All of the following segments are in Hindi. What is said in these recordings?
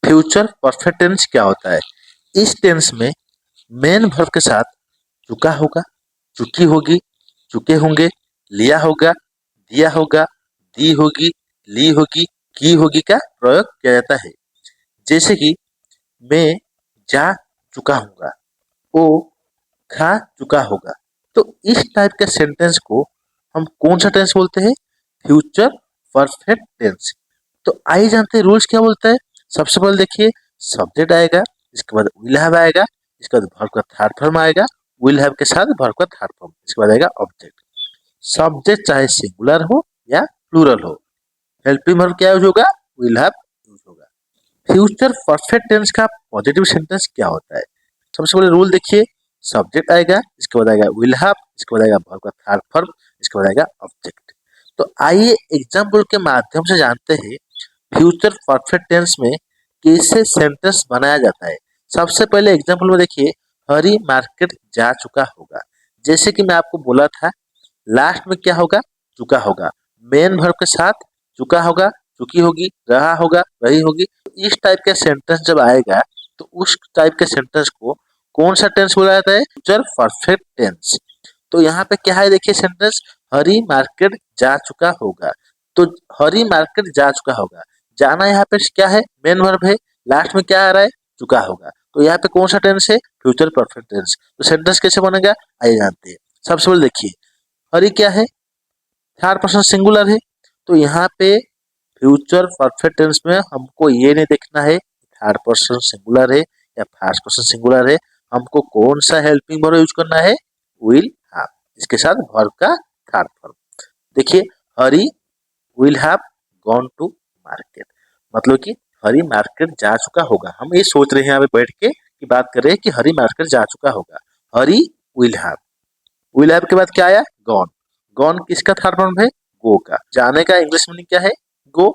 फ्यूचर परफेक्ट टेंस क्या होता है? इस टेंस में मेन वर्ब के साथ चुका होगा, चुकी होगी, चुके होंगे, लिया होगा, दिया होगा, दी होगी, ली होगी, की होगी का प्रयोग किया जाता है। जैसे कि मैं जा चुका हूँगा, वो खा चुका होगा। तो इस टाइप के सेंटेंस को हम कौन सा टेंस बोलते हैं? Future perfect tense. तो आइए जानते हैं रूल्स क्या बोलता है। सबसे पहले देखिए, सब्जेक्ट आएगा, इसके बाद विल हैव आएगा, इसके बाद वर्ब का थर्ड फॉर्म आएगा, विल हैव के साथ वर्ब का थर्ड फॉर्म, इसके बाद आएगा ऑब्जेक्ट। सब्जेक्ट चाहे सिंगुलर हो या प्लूरल हो, हेल्पिंग वर्ब क्या यूज होगा? विल हैव यूज होगा। फ्यूचर परफेक्ट टेंस का पॉजिटिव सेंटेंस क्या होता है? सबसे पहले रूल देखिए, सब्जेक्ट आएगा, इसके बाद आएगा विल हैव, इसके बाद आएगा वर्ब का थर्ड फॉर्म, इसके बाद आएगा ऑब्जेक्ट। तो आइए एग्जाम्पल के माध्यम से जानते हैं फ्यूचर परफेक्ट टेंस में कैसे सेंटेंस बनाया जाता है। सबसे पहले एग्जाम्पल में देखिए, हरी मार्केट जा चुका होगा। जैसे कि मैं आपको बोला था, लास्ट में क्या होगा? चुका होगा। मेन वर्ब के साथ चुका होगा, चुकी होगी, रहा होगा, रही होगी। इस टाइप का सेंटेंस जब आएगा तो उस टाइप के सेंटेंस को कौन सा टेंस बोला जाता है? Future perfect tense. तो यहाँ पे क्या है देखिए सेंटेंस, हरी मार्केट जा चुका होगा। तो हरी मार्केट जा चुका होगा, जाना यहाँ पे क्या है? मेन वर्ब है। लास्ट में क्या आ रहा है? चुका होगा। तो यहाँ पे कौन सा टेंस है? Future perfect tense. तो सेंटेंस कैसे बनेगा आइए जानते हैं। सबसे पहले देखिए, हरी क्या है? थर्ड पर्सन सिंगुलर है। तो यहाँ पे फ्यूचर परफेक्ट टेंस में हमको ये नहीं देखना है थर्ड पर्सन सिंगुलर है या फर्स्ट पर्सन सिंगुलर है। हमको कौन सा हेल्पिंग वर्ब यूज करना है? विल हैव, इसके साथ वर्ब का थर्ड फॉर्म। देखिए, Hari will have gone to market, मतलब कि हरी मार्केट जा चुका होगा। हम ये सोच रहे हैं यहाँ पे बैठ के कि बात कर रहे हैं कि हरी मार्केट जा चुका होगा। Hari will have, will have के बाद क्या आया? गॉन। गॉन किसका थर्ड फॉर्म है? गो का। जाने का इंग्लिश मीनिंग क्या है? गो।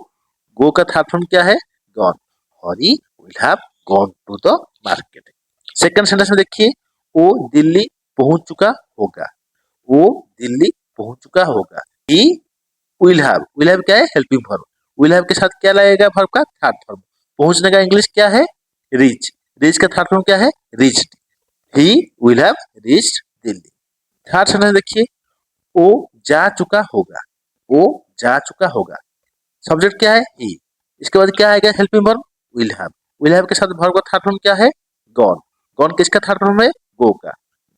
गो का थर्ड फॉर्म क्या है? Gone. Hari will have gone to the market. Second sentence में देखिए, वो दिल्ली पहुंच चुका होगा। वो दिल्ली पहुंच चुका होगा। He will have, will have क्या है? Helping verb. विल हैव के साथ क्या लगेगा? वर्ब का थर्ड फॉर्म। पहुंचने का इंग्लिश क्या है? रीच। रीच का थर्ड फॉर्म क्या है? Reached. He will have reached Delhi. Third sentence देखिए, वो जा चुका होगा। वो जा चुका होगा। सब्जेक्ट क्या है? ही। इसके बाद क्या आएगा? Helping verb will have. Will have के साथ वर्ब का थर्ड फॉर्म क्या है? गॉन। गॉन किसका थर्ड फॉर्म है? गो का।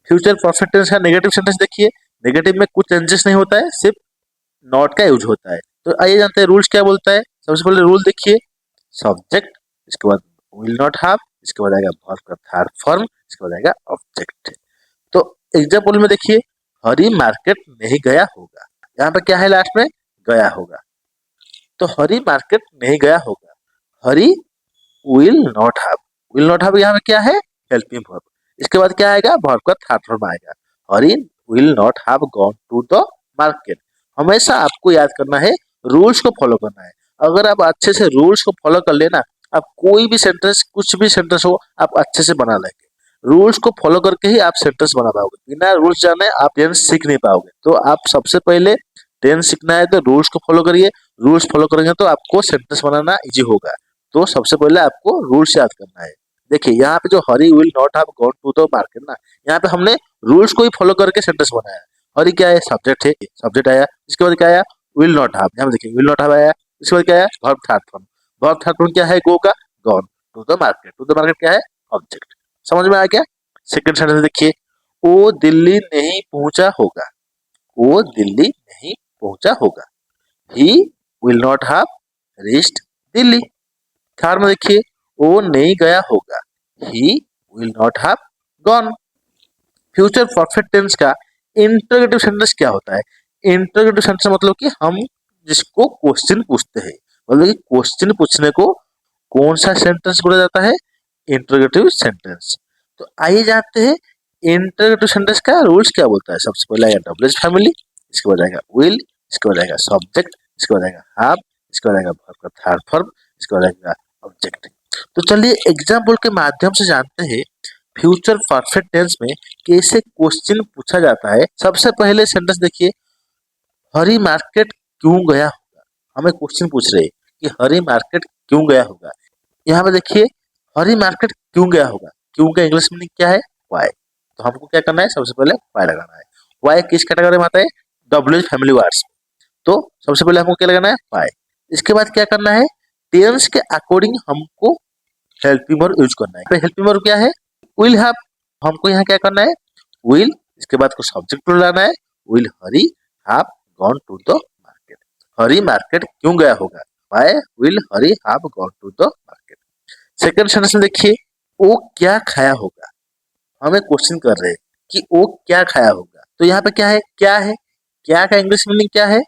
फ्यूचर परफेक्ट टेंस का नेगेटिव सेंटेंस देखिए, नेगेटिव में कुछ चेंजेस नहीं होता है, सिर्फ नॉट का यूज होता है। तो आइए जानते हैं रूल्स क्या बोलता है। सबसे पहले रूल देखिए, सब्जेक्ट, इसके बाद विल नॉट हैव, इसके बाद आएगा वर्ब का थर्ड फॉर्म, इसके बाद आएगा ऑब्जेक्ट। तो एग्जाम्पल में देखिए, हरी मार्केट नहीं गया होगा। यहाँ पे क्या है? लास्ट में गया होगा। तो हरी मार्केट नहीं गया होगा। Hari will not have, will not have यहाँ पे क्या है? Helping verb. इसके बाद क्या आएगा? वर्ब का थर्ड फॉर्म आएगा। Hari will not have gone to the market. हमेशा आपको याद करना है, रूल्स को फॉलो करना है। अगर आप अच्छे से रूल्स को फॉलो कर लेना, आप कोई भी सेंटेंस, कुछ भी सेंटेंस हो, आप अच्छे से बना लेंगे। रूल्स को फॉलो करके ही आप सेंटेंस बना पाओगे। बिना रूल्स जाने आप टेंस सीख नहीं पाओगे। तो आप सबसे पहले टेंस सीखना है तो रूल्स को फॉलो करिए। रूल्स फॉलो करेंगे तो आपको सेंटेंस बनाना इजी होगा। तो सबसे पहले आपको रूल्स याद करना है। देखिए यहाँ पे जो Hari will not have gone to the market ना, यहाँ पे हमने रूल्स को ही फॉलो करके सेंटेंस बनाया है। हरी क्या है? सब्जेक्ट है, सब्जेक्ट आया। इसके बाद क्या आया? Will not have. यहाँ पे देखिए विल नॉट हैव आया। इसके बाद क्या आया? Verb third form. Verb third form क्या है? गो का। Gone to the market. To the market क्या है? ऑब्जेक्ट। समझ में आ गया? सेकंड सेंटेंस देखिए, वो दिल्ली नहीं पहुंचा होगा। वो दिल्ली नहीं पहुंचा होगा। He will not have reached Delhi. Third में देखिए, वो नहीं गया होगा। He will not have gone. Future perfect tense का इंटरोगेटिव सेंटेंस क्या होता है? इंटरोगेटिव सेंटेंस मतलब कि हम जिसको क्वेश्चन पूछते हैं, मतलब कि क्वेश्चन पूछने को कौन सा सेंटेंस बोला जाता है? Interrogative sentence. तो आइए जानते हैं इंटरोगेटिव सेंटेंस का रूल्स क्या बोलता है। सबसे पहले आएगा डब्ल्यूएच फैमिली, इसके बाद आएगा विल, इसके बाद आएगा सब्जेक्ट, इसके बाद आएगा हैव, इसके बाद आएगा वर्ब का थर्ड फॉर्म, इसके बाद आएगा ऑब्जेक्ट। तो चलिए एग्जाम्पल के माध्यम से जानते हैं फ्यूचर परफेक्ट टेंस में कैसे क्वेश्चन पूछा जाता है। सबसे पहले सेंटेंस देखिए, हरी मार्केट क्यों गया होगा। हमें क्वेश्चन पूछ रहे हैं कि हरी मार्केट क्यों गया होगा। यहाँ पे देखिए हरी मार्केट क्यों गया होगा, क्यों का इंग्लिश मीनिंग क्या है, वाई। तो हमको क्या करना है, सबसे पहले वाई लगाना है। वाई किस कैटेगरी में आता है, डब्ल्यूएच फैमिली वर्ड्स। तो सबसे पहले हमको क्या लगाना है, वाई। इसके बाद क्या करना है, टेंस के अकॉर्डिंग हमको हेल्पिंग वर्ब यूज करना है। हेल्पिंग वर्ब क्या है, विल हैव। हमको यहाँ क्या करना है, विल, इसके बाद को सब्जेक्ट लाना है, will Hari have gone to the market. Hari market क्यों गया होगा, why will Hari have gone to the market. Second sentence में देखिए, वो क्या खाया होगा। हमें क्वेश्चन कर रहे हैं कि वो क्या खाया होगा। तो यहाँ पे क्या है, क्या है, क्या का इंग्लिश मीनिंग क्या है,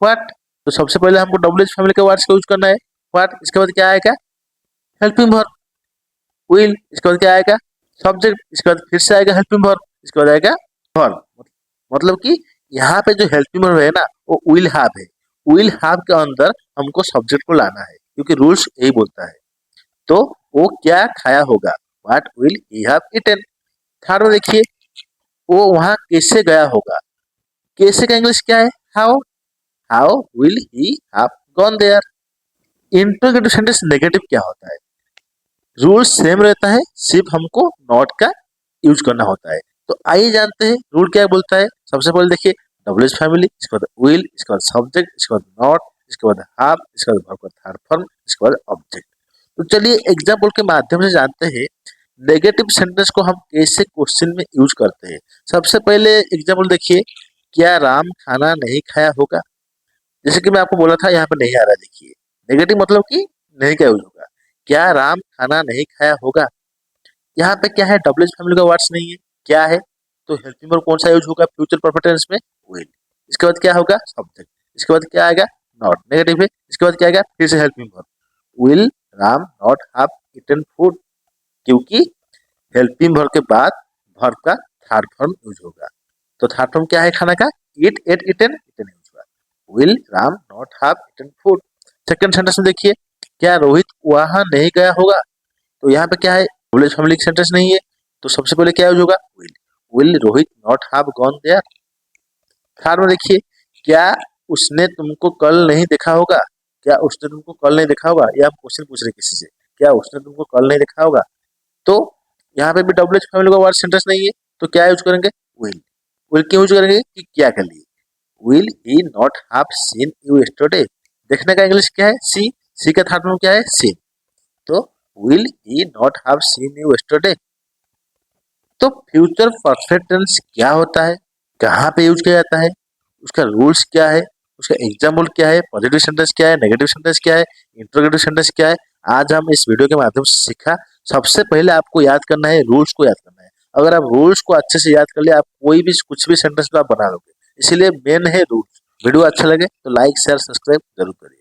व्हाट। तो सबसे पहले हमको डब्ल्यूएच फैमिली के वर्ड्स का यूज करना है, व्हाट। इसके बाद क्या आएगा, हेल्पिंग वर्ब, विल। इसके बाद क्या आएगा, सब्जेक्ट। इसके बाद फिर से आएगा हेल्पिंग वर्ब, इसके बाद आएगा वर्ब। मतलब कि यहाँ पे जो हेल्पिंग वर्ब है ना, वो विल हैव है। विल हैव के अंदर हमको सब्जेक्ट को लाना है, क्योंकि रूल्स यही बोलता है। तो वो क्या खाया होगा, what will he have eaten. Third में देखिए, वो वहां कैसे गया होगा। कैसे का इंग्लिश क्या है, how. How will he have gone there. Interrogative sentence negative क्या होता है, रूल सेम रहता है, सिर्फ हमको नॉट का यूज करना होता है। तो आइए जानते हैं रूल क्या बोलता है। सबसे पहले देखिए, डब्ल्यूएच फैमिली, इसके बाद विल, इसके बाद सब्जेक्ट, इसके बाद नॉट, इसके बाद हैव, इसके बाद वर्ब का थर्ड फॉर्म, इसके बाद ऑब्जेक्ट। तो चलिए एग्जाम्पल के माध्यम से जानते हैं नेगेटिव सेंटेंस को हम कैसे क्वेश्चन में यूज करते हैं। सबसे पहले एग्जाम्पल देखिए, क्या राम खाना नहीं खाया होगा। जैसे कि मैं आपको बोला था, यहाँ पे नहीं आ रहा, देखिए नेगेटिव मतलब कि नहीं का यूज होगा। क्या राम खाना नहीं खाया होगा। यहाँ पे क्या है, डब्ल्यूएच फैमिली का वर्ड्स नहीं है, क्या है। तो हेल्पिंग वर्ब कौन सा यूज होगा, फ्यूचर परफेक्ट टेंस में, विल। इसके बाद क्या होगा, सब्जेक्ट। इसके बाद क्या आएगा, नॉट, नेगेटिव है। इसके बाद क्या आएगा, फिर से helping verb, will Ram not have eaten food. क्योंकि हेल्पिंग वर्ब के बाद वर्ब का थर्ड फॉर्म यूज होगा। तो थर्ड फॉर्म क्या है खाना का, eat, ate, eaten, eaten use हुआ। Will Ram not have eaten food. Second sentence में देखिए, क्या रोहित वहां नहीं गया होगा। तो यहाँ पे क्या है, डब्ल्यूएच फैमिली सेंटेंस नहीं है। तो सबसे पहले क्या यूज होगा, will. Will Rohit not have gone there. Third में देखिए, क्या उसने तुमको कल नहीं देखा होगा। क्या उसने तुमको कल नहीं देखा होगा, ये हम क्वेश्चन पूछ रहे हैं किसी से, क्या उसने तुमको कल नहीं देखा होगा। तो यहाँ पे भी डब्ल्यूएच फैमिली का वर्ड सेंटेंस नहीं है, तो क्या यूज करेंगे, विल। विल क्यों यूज करेंगे, कि क्या के लिए। Will he not have seen you yesterday. देखने का इंग्लिश क्या है, सी। सी का थर्ड फॉर्म क्या है, सीन। तो will he not have seen you yesterday. तो फ्यूचर परफेक्ट टेंस क्या होता है, कहाँ पे यूज किया जाता है, उसका रूल्स क्या है, उसका एग्जाम्पल क्या है, पॉजिटिव सेंटेंस क्या है, नेगेटिव सेंटेंस क्या है, इंट्रोगेटिव सेंटेंस क्या है, आज हम इस वीडियो के माध्यम से सीखा। सबसे पहले आपको याद करना है, रूल्स को याद करना है। अगर आप रूल्स को अच्छे से याद कर लिया, आप कोई भी कुछ भी सेंटेंस तो आप बना लोगे। इसीलिए मेन है रूल्स। वीडियो अच्छा लगे तो लाइक शेयर सब्सक्राइब जरूर करिए।